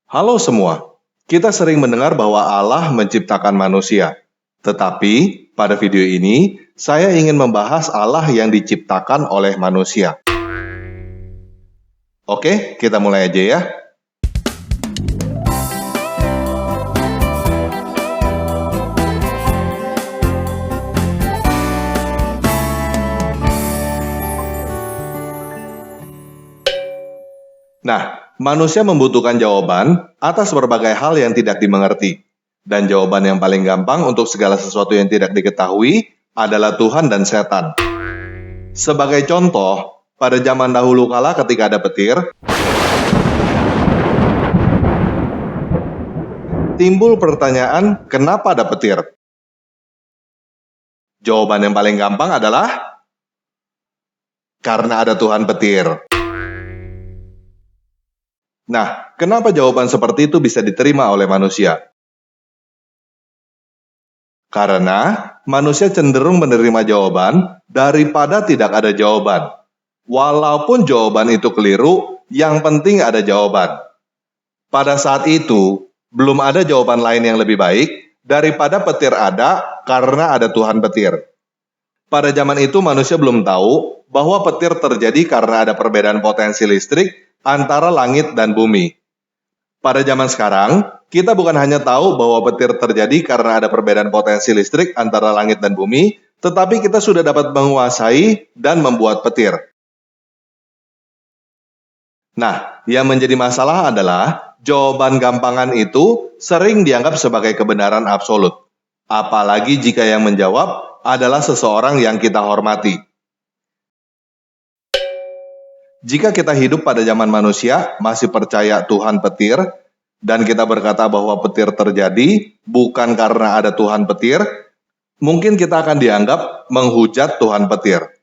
Halo semua, kita sering mendengar bahwa Allah menciptakan manusia. Tetapi, pada video ini, saya ingin membahas Allah yang diciptakan oleh manusia. Oke, kita mulai aja ya. Nah, manusia membutuhkan jawaban atas berbagai hal yang tidak dimengerti. Dan jawaban yang paling gampang untuk segala sesuatu yang tidak diketahui adalah Tuhan dan setan. Sebagai contoh, pada zaman dahulu kala ketika ada petir, timbul pertanyaan, kenapa ada petir? Jawaban yang paling gampang adalah karena ada Tuhan petir. Nah, kenapa jawaban seperti itu bisa diterima oleh manusia? Karena manusia cenderung menerima jawaban daripada tidak ada jawaban. Walaupun jawaban itu keliru, yang penting ada jawaban. Pada saat itu, belum ada jawaban lain yang lebih baik daripada petir ada karena ada Tuhan petir. Pada zaman itu manusia belum tahu bahwa petir terjadi karena ada perbedaan potensi listrik antara langit dan bumi. Pada zaman sekarang, kita bukan hanya tahu bahwa petir terjadi karena ada perbedaan potensi listrik antara langit dan bumi, tetapi kita sudah dapat menguasai dan membuat petir. Nah, yang menjadi masalah adalah jawaban gampangan itu sering dianggap sebagai kebenaran absolut. Apalagi jika yang menjawab adalah seseorang yang kita hormati. Jika kita hidup pada zaman manusia, masih percaya Tuhan petir, dan kita berkata bahwa petir terjadi bukan karena ada Tuhan petir, mungkin kita akan dianggap menghujat Tuhan petir.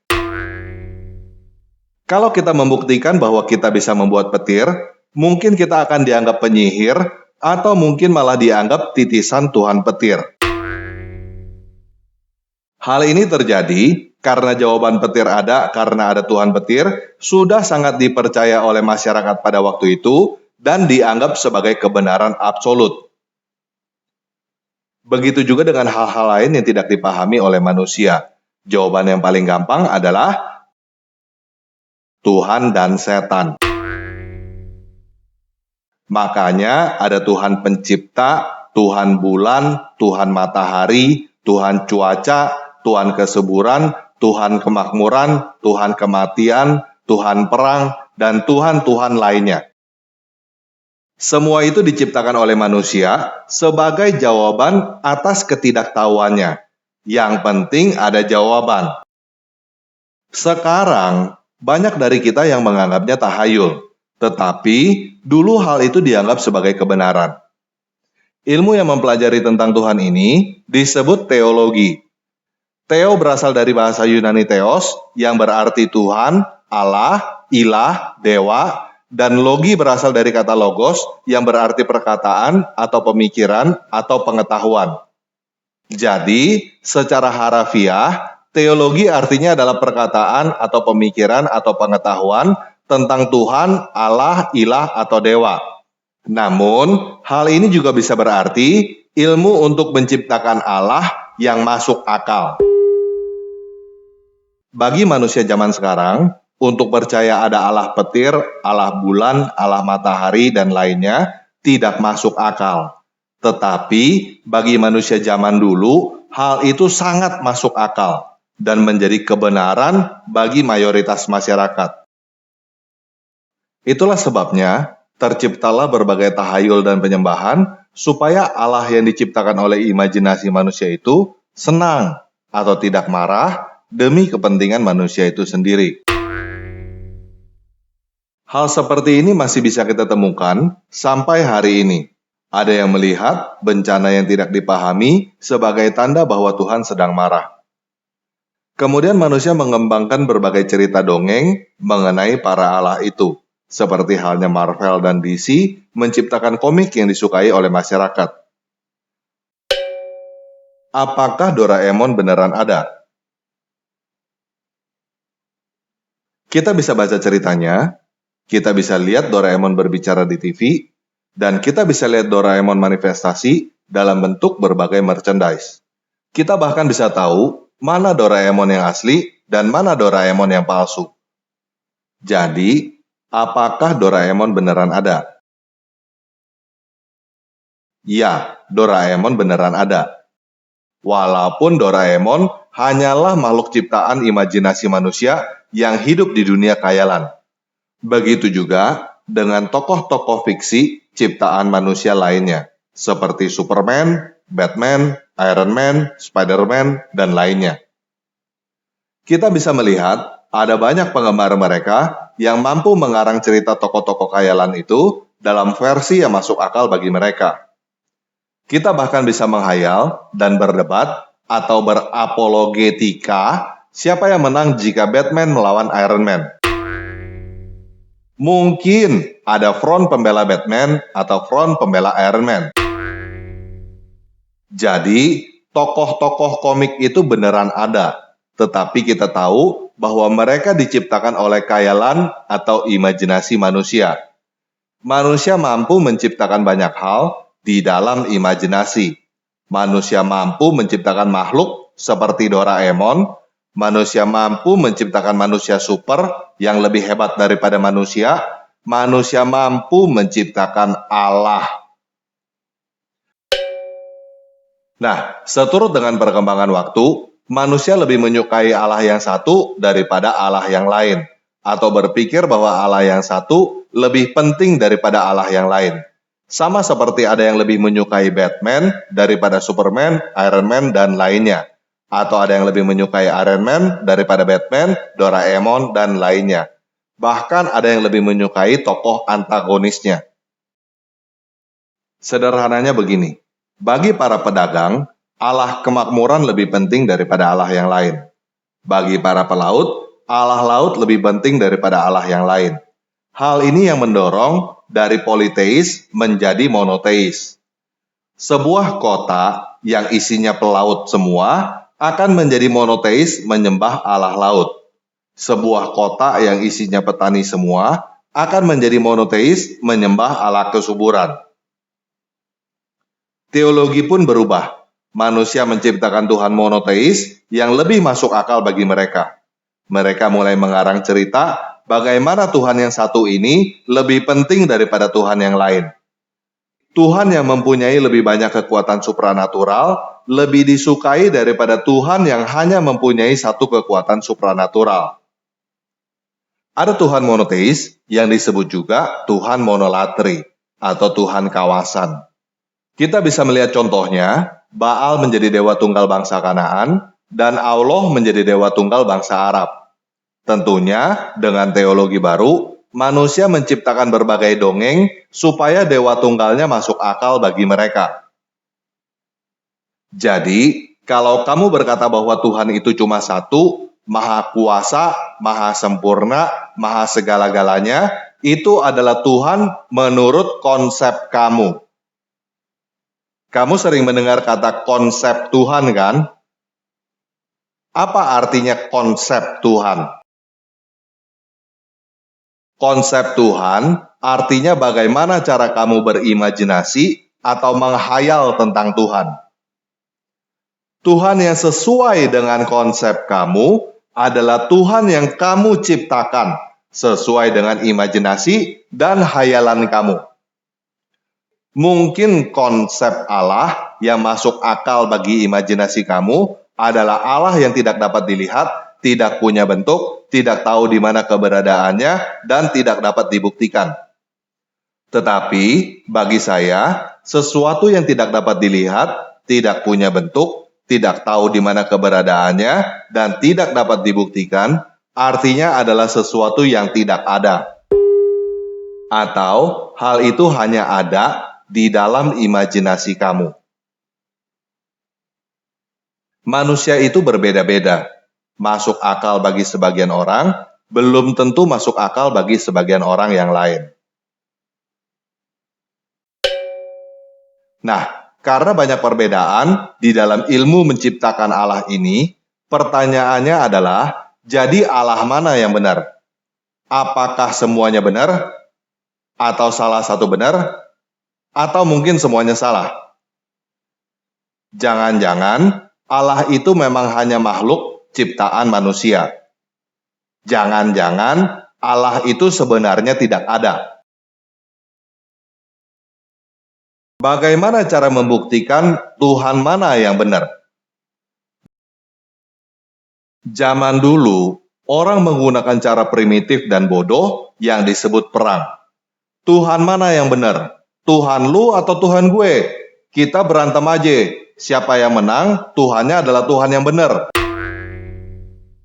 Kalau kita membuktikan bahwa kita bisa membuat petir, mungkin kita akan dianggap penyihir, atau mungkin malah dianggap titisan Tuhan petir. Hal ini terjadi karena jawaban petir ada karena ada Tuhan petir sudah sangat dipercaya oleh masyarakat pada waktu itu dan dianggap sebagai kebenaran absolut. Begitu juga dengan hal-hal lain yang tidak dipahami oleh manusia. Jawaban yang paling gampang adalah Tuhan dan setan. Makanya ada Tuhan pencipta, Tuhan bulan, Tuhan matahari, Tuhan cuaca, Tuhan kesuburan, Tuhan kemakmuran, Tuhan kematian, Tuhan perang, dan Tuhan-Tuhan lainnya. Semua itu diciptakan oleh manusia sebagai jawaban atas ketidaktahuannya. Yang penting ada jawaban. Sekarang, banyak dari kita yang menganggapnya tahayul. Tetapi, dulu hal itu dianggap sebagai kebenaran. Ilmu yang mempelajari tentang Tuhan ini disebut teologi. Theo berasal dari bahasa Yunani theos, yang berarti Tuhan, Allah, ilah, dewa, dan logi berasal dari kata logos, yang berarti perkataan, atau pemikiran, atau pengetahuan. Jadi, secara harafiah, teologi artinya adalah perkataan atau pemikiran atau pengetahuan tentang Tuhan, Allah, ilah, atau dewa. Namun, hal ini juga bisa berarti ilmu untuk menciptakan Allah yang masuk akal. Bagi manusia zaman sekarang, untuk percaya ada Allah petir, Allah bulan, Allah matahari, dan lainnya tidak masuk akal. Tetapi, bagi manusia zaman dulu, hal itu sangat masuk akal dan menjadi kebenaran bagi mayoritas masyarakat. Itulah sebabnya terciptalah berbagai tahayul dan penyembahan supaya Allah yang diciptakan oleh imajinasi manusia itu senang atau tidak marah demi kepentingan manusia itu sendiri. Hal seperti ini masih bisa kita temukan sampai hari ini. Ada yang melihat bencana yang tidak dipahami sebagai tanda bahwa Tuhan sedang marah. Kemudian manusia mengembangkan berbagai cerita dongeng mengenai para Allah itu, seperti halnya Marvel dan DC menciptakan komik yang disukai oleh masyarakat. Apakah Doraemon beneran ada? Kita bisa baca ceritanya, kita bisa lihat Doraemon berbicara di TV, Dan kita bisa lihat Doraemon manifestasi dalam bentuk berbagai merchandise. Kita bahkan bisa tahu mana Doraemon yang asli dan mana Doraemon yang palsu. Jadi, apakah Doraemon beneran ada? Ya, Doraemon beneran ada. Walaupun Doraemon hanyalah makhluk ciptaan imajinasi manusia yang hidup di dunia khayalan. Begitu juga dengan tokoh-tokoh fiksi ciptaan manusia lainnya, seperti Superman, Batman, Iron Man, Spider-Man, dan lainnya. Kita bisa melihat ada banyak penggemar mereka yang mampu mengarang cerita tokoh-tokoh khayalan itu dalam versi yang masuk akal bagi mereka. Kita bahkan bisa menghayal dan berdebat atau berapologetika siapa yang menang jika Batman melawan Iron Man. Mungkin ada front pembela Batman atau front pembela Iron Man. Jadi, tokoh-tokoh komik itu beneran ada, tetapi kita tahu bahwa mereka diciptakan oleh khayalan atau imajinasi manusia. Manusia mampu menciptakan banyak hal di dalam imajinasi. Manusia mampu menciptakan makhluk seperti Doraemon. Manusia mampu menciptakan manusia super yang lebih hebat daripada manusia. Manusia mampu menciptakan Allah. Nah, seturut dengan perkembangan waktu, manusia lebih menyukai Allah yang satu daripada Allah yang lain, atau berpikir bahwa Allah yang satu lebih penting daripada Allah yang lain. Sama seperti ada yang lebih menyukai Batman daripada Superman, Iron Man, dan lainnya. Atau ada yang lebih menyukai Iron Man daripada Batman, Doraemon, dan lainnya. Bahkan ada yang lebih menyukai tokoh antagonisnya. Sederhananya begini, bagi para pedagang, Allah kemakmuran lebih penting daripada Allah yang lain. Bagi para pelaut, Allah laut lebih penting daripada Allah yang lain. Hal ini yang mendorong dari politeis menjadi monoteis. Sebuah kota yang isinya pelaut semua akan menjadi monoteis menyembah Allah laut. Sebuah kota yang isinya petani semua akan menjadi monoteis menyembah Allah kesuburan. Teologi pun berubah. Manusia menciptakan Tuhan monoteis yang lebih masuk akal bagi mereka. Mereka mulai mengarang cerita bagaimana Tuhan yang satu ini lebih penting daripada Tuhan yang lain. Tuhan yang mempunyai lebih banyak kekuatan supranatural lebih disukai daripada Tuhan yang hanya mempunyai satu kekuatan supranatural. Ada Tuhan monoteis yang disebut juga Tuhan monolatri atau Tuhan kawasan. Kita bisa melihat contohnya, Baal menjadi dewa tunggal bangsa Kanaan dan Allah menjadi dewa tunggal bangsa Arab. Tentunya dengan teologi baru, manusia menciptakan berbagai dongeng supaya dewa tunggalnya masuk akal bagi mereka. Jadi, kalau kamu berkata bahwa Tuhan itu cuma satu, maha kuasa, maha sempurna, maha segala-galanya, itu adalah Tuhan menurut konsep kamu. Kamu sering mendengar kata konsep Tuhan, kan? Apa artinya konsep Tuhan? Konsep Tuhan artinya bagaimana cara kamu berimajinasi atau menghayal tentang Tuhan. Tuhan yang sesuai dengan konsep kamu adalah Tuhan yang kamu ciptakan sesuai dengan imajinasi dan hayalan kamu. Mungkin konsep Allah yang masuk akal bagi imajinasi kamu adalah Allah yang tidak dapat dilihat, tidak punya bentuk, tidak tahu di mana keberadaannya, dan tidak dapat dibuktikan. Tetapi bagi saya, sesuatu yang tidak dapat dilihat, tidak punya bentuk, tidak tahu di mana keberadaannya, dan tidak dapat dibuktikan, artinya adalah sesuatu yang tidak ada. Atau hal itu hanya ada di dalam imajinasi kamu. Manusia itu berbeda-beda. Masuk akal bagi sebagian orang, belum tentu masuk akal bagi sebagian orang yang lain. Nah, karena banyak perbedaan di dalam ilmu menciptakan Allah ini, pertanyaannya adalah, jadi Allah mana yang benar? Apakah semuanya benar? Atau salah satu benar? Atau mungkin semuanya salah? Jangan-jangan Allah itu memang hanya makhluk ciptaan manusia. Jangan-jangan Allah itu sebenarnya tidak ada. Bagaimana cara membuktikan Tuhan mana yang benar? Zaman dulu, orang menggunakan cara primitif dan bodoh yang disebut perang. Tuhan mana yang benar? Tuhan lu atau Tuhan gue? Kita berantem aja. Siapa yang menang, Tuhannya adalah Tuhan yang benar.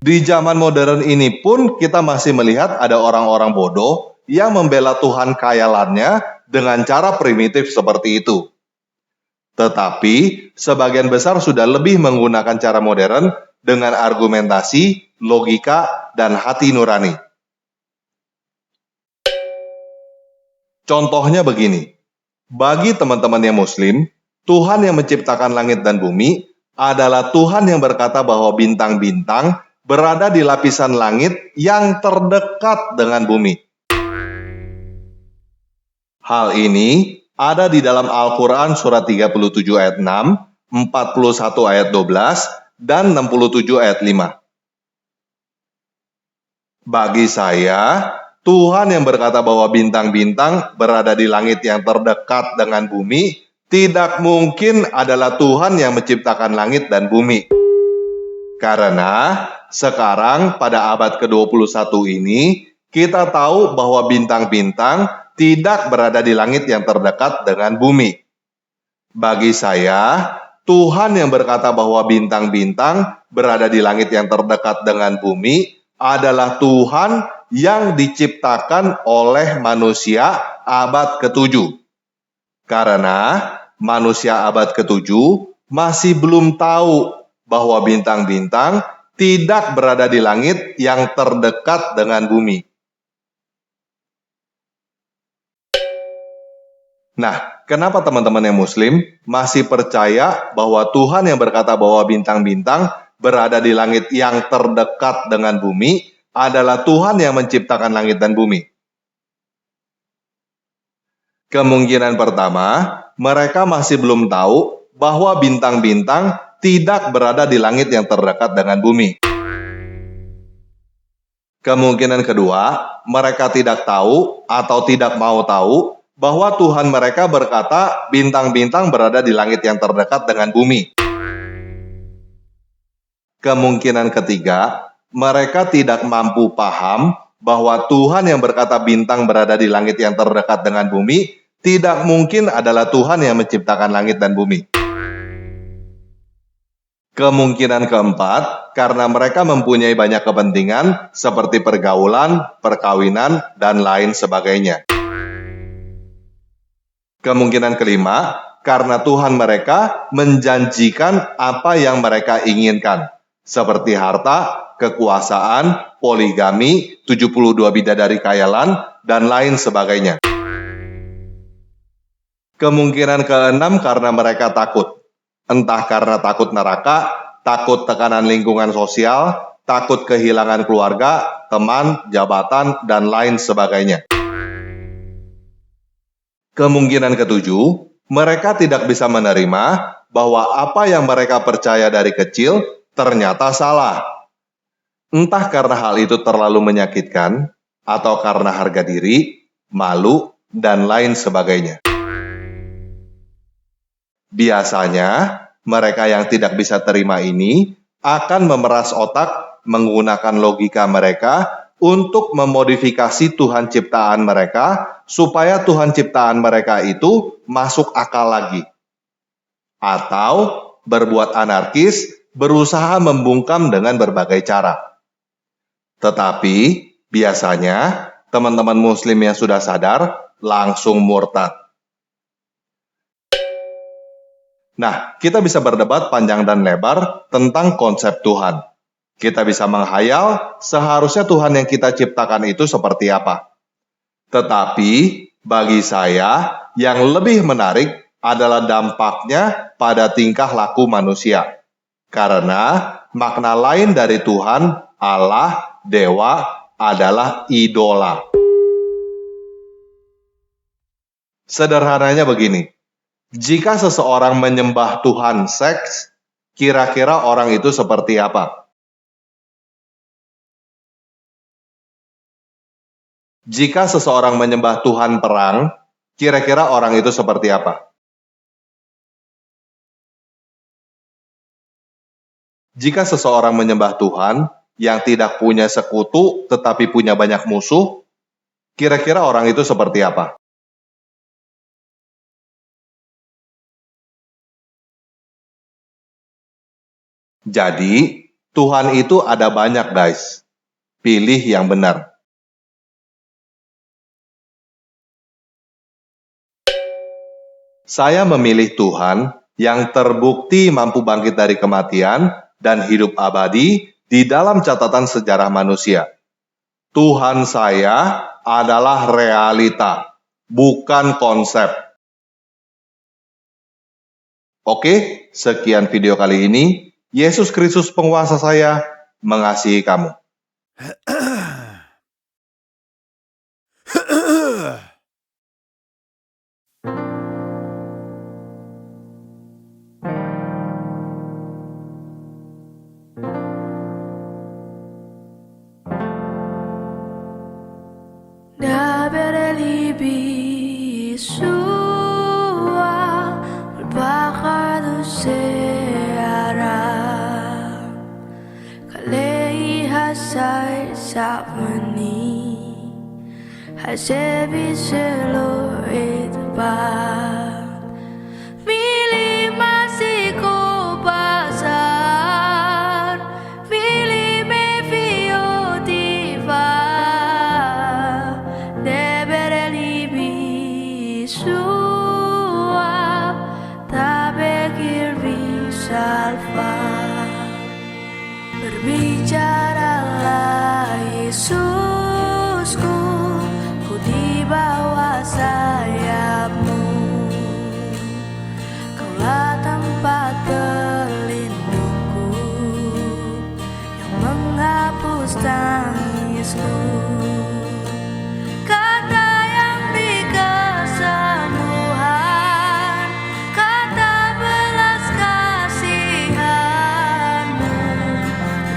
Di zaman modern ini pun kita masih melihat ada orang-orang bodoh yang membela Tuhan khayalannya dengan cara primitif seperti itu. Tetapi, sebagian besar sudah lebih menggunakan cara modern dengan argumentasi, logika, dan hati nurani. Contohnya begini, bagi teman-teman yang Muslim, Tuhan yang menciptakan langit dan bumi adalah Tuhan yang berkata bahwa bintang-bintang berada di lapisan langit yang terdekat dengan bumi. Hal ini ada di dalam Al-Quran surat 37 ayat 6, 41 ayat 12, dan 67 ayat 5. Bagi saya, Tuhan yang berkata bahwa bintang-bintang berada di langit yang terdekat dengan bumi, tidak mungkin adalah Tuhan yang menciptakan langit dan bumi. Karena sekarang pada abad ke-21 ini, kita tahu bahwa bintang-bintang tidak berada di langit yang terdekat dengan bumi. Bagi saya, Tuhan yang berkata bahwa bintang-bintang berada di langit yang terdekat dengan bumi adalah Tuhan yang diciptakan oleh manusia abad ke-7. Karena manusia abad ke-7 masih belum tahu bahwa bintang-bintang tidak berada di langit yang terdekat dengan bumi. Nah, kenapa teman-teman yang Muslim masih percaya bahwa Tuhan yang berkata bahwa bintang-bintang berada di langit yang terdekat dengan bumi adalah Tuhan yang menciptakan langit dan bumi? Kemungkinan pertama, mereka masih belum tahu bahwa bintang-bintang tidak berada di langit yang terdekat dengan bumi. Kemungkinan kedua, mereka tidak tahu atau tidak mau tahu bahwa Tuhan mereka berkata bintang-bintang berada di langit yang terdekat dengan bumi. Kemungkinan ketiga, mereka tidak mampu paham bahwa Tuhan yang berkata bintang berada di langit yang terdekat dengan bumi tidak mungkin adalah Tuhan yang menciptakan langit dan bumi. Kemungkinan keempat, karena mereka mempunyai banyak kepentingan seperti pergaulan, perkawinan, dan lain sebagainya. Kemungkinan kelima, karena Tuhan mereka menjanjikan apa yang mereka inginkan, seperti harta, kekuasaan, poligami, 72 bidadari khayalan, dan lain sebagainya. Kemungkinan keenam karena mereka takut. Entah karena takut neraka, takut tekanan lingkungan sosial, takut kehilangan keluarga, teman, jabatan, dan lain sebagainya. Kemungkinan ketujuh, mereka tidak bisa menerima bahwa apa yang mereka percaya dari kecil ternyata salah. Entah karena hal itu terlalu menyakitkan, atau karena harga diri, malu, dan lain sebagainya. Biasanya, mereka yang tidak bisa terima ini akan memeras otak menggunakan logika mereka untuk memodifikasi Tuhan ciptaan mereka supaya Tuhan ciptaan mereka itu masuk akal lagi. Atau berbuat anarkis, berusaha membungkam dengan berbagai cara. Tetapi, biasanya teman-teman Muslim yang sudah sadar langsung murtad. Nah, kita bisa berdebat panjang dan lebar tentang konsep Tuhan. Kita bisa menghayal seharusnya Tuhan yang kita ciptakan itu seperti apa. Tetapi, bagi saya, yang lebih menarik adalah dampaknya pada tingkah laku manusia. Karena makna lain dari Tuhan, Allah, Dewa, adalah idola. Sederhananya begini, jika seseorang menyembah Tuhan seks, kira-kira orang itu seperti apa? Jika seseorang menyembah Tuhan perang, kira-kira orang itu seperti apa? Jika seseorang menyembah Tuhan yang tidak punya sekutu tetapi punya banyak musuh, kira-kira orang itu seperti apa? Jadi, Tuhan itu ada banyak, guys. Pilih yang benar. Saya memilih Tuhan yang terbukti mampu bangkit dari kematian dan hidup abadi di dalam catatan sejarah manusia. Tuhan saya adalah realita, bukan konsep. Oke, sekian video kali ini. Yesus Kristus penguasa saya mengasihi kamu. Hasebi selo etba Mili masiko pasar Mili me fio diva Debere libi sua Tabe kirbi salva Berbicaralah Yesusku di bawah sayapmu, Kaulah tempat berlindungku yang menghapus tangisku. Kata yang di kesembuhan, kata belas kasihanmu,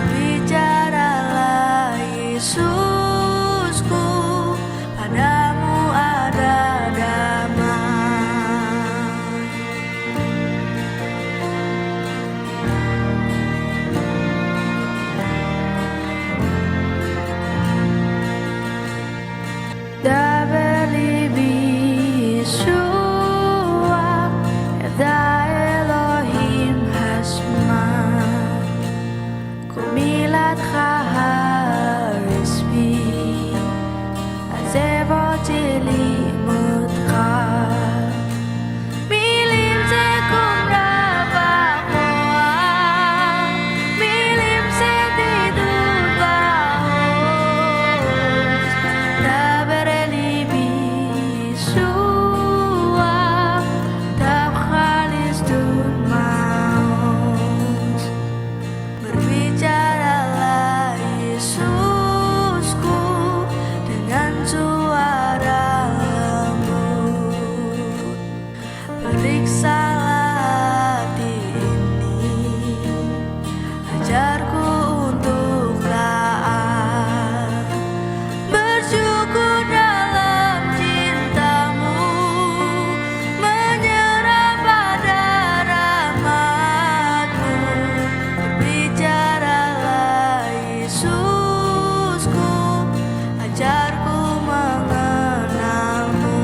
berbicaralah Yesus. Padamu ada damai. Dabeli Yeshua, Eda Elohim Hasma, Kumilat Chaharisbi. Zevotili mutka Milim sekum rabakoa Milim sedidut baos Dabereli bisua Tabkhalis dun maos Berbicaralah Yesusku dengan suara lembut, periksalah hati ini, ajarku untuk taat, bersyukur dalam cintamu, menyerah pada rahmatmu, berbicaralah Yesusku, ajarku mengenalmu.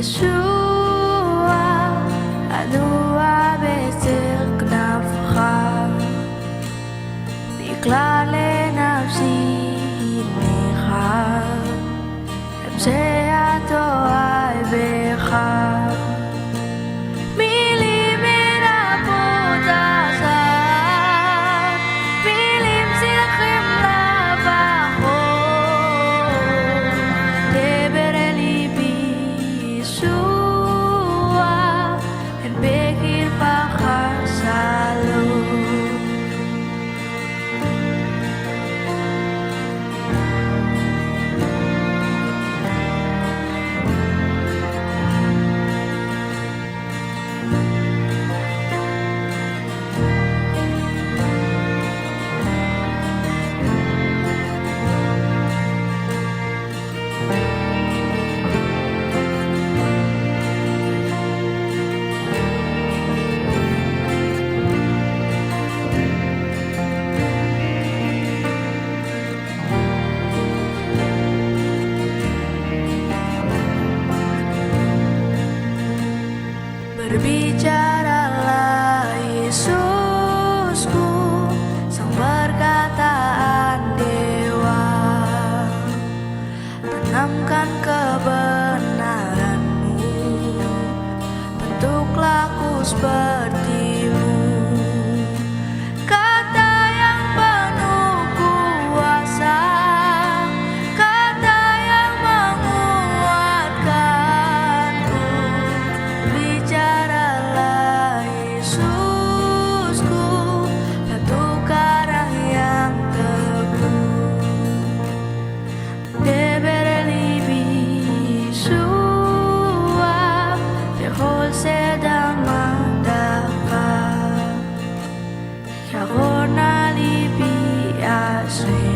בישוע, אנוע בסר כנפך, נקלע לנפשי הנך, המשך תוהי בך. מילים מרבות עזר, מילים שיחים לבחור, דבר אל ליבי ישוע, הן בקרבך שלום. Berbicaralah Yesusku, sang perkataan dewa, tanamkan kebenaranmu, bentuk laku sepertimu, kata yang penuh kuasa, kata yang menguatkanku. Bicaralah Yesusku, batu karang yang teguh. דבר אל ליבי ישוע, בכל סדר מדעך, ירון על ליבי אשרי.